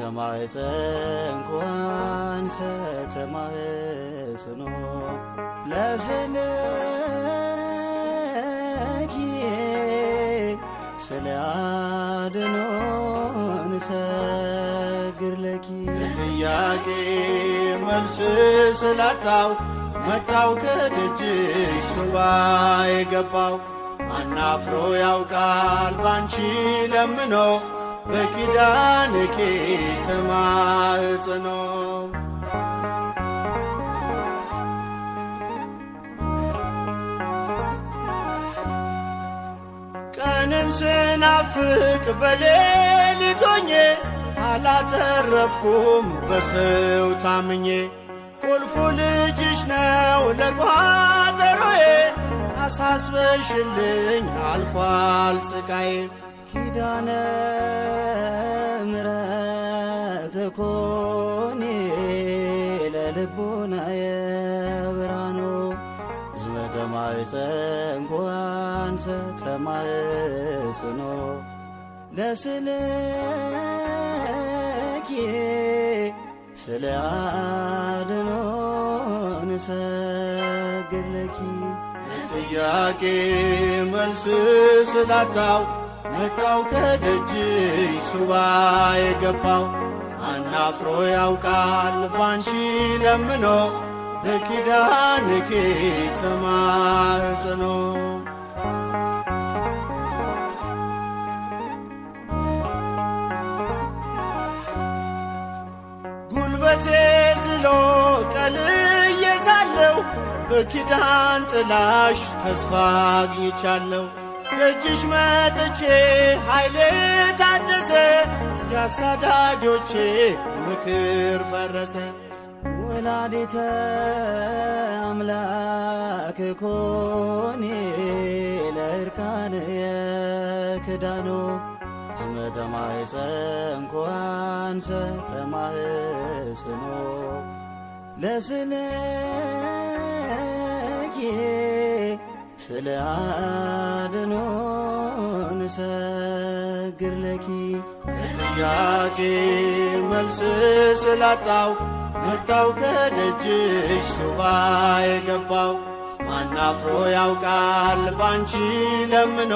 ተማኅፀንኩ አንሰ ተማኅፅኖ ለስልኪ ስለ አድኅኖ ንሰግር ለኪ። ጥያቄ መልስ ስላጣው መጣው ከደጅሽ ሱባኤ ገባው። አናፍሮ ያውቃል ባንቺ ለምኖ በኪዳንኪ ተማጽኖ። ቀንን ስናፍቅ በሌሊት ሆኜ አላተረፍኩም በሰው ታምኜ። ቁልፉ ልጅሽ ነው ለቋጠሮዬ አሳስበሽልኝ አልፏል ስቃዬ። ኪዳነ ምሕረት ኮኒ ለልቡናየ ብርሃኖ እስመ ተማኅፀንኩ አንሰ ተማኅፅኖ ለስልኪ ስለ አድኅኖ ንሰግር ለኪ። ጥያቄ መልስ ስላጣው መጣው ከደጅሽ ሱባኤ ገባው። አናፍሮ ያውቃል ባንቺ ለምኖ በኪዳንኪ ተማጽኖ። ጉልበቴ ዝሎ ቀልዬ ሳለሁ በኪዳን ጥላሽ ተስፋ አግኝቻለሁ። ደጅሽ መጥቼ ኃይሌ ታደሰ ያሳዳጆቼ ምክር ፈረሰ። ወላዲተ አምላክ ኮኒ ለእርካንየ ክዳኖ እስመ ተማኅፀንኩ አንሰ ተማኅፅኖ ለስልኪ ስለ አድኅኖ ንሰግር ለኪ። ጥያቄ መልስ ስላጣው መጣው ከደጅሽ ሱባኤ ገባው። ማናፍሮ ያውቃል ባንቺ ለምኖ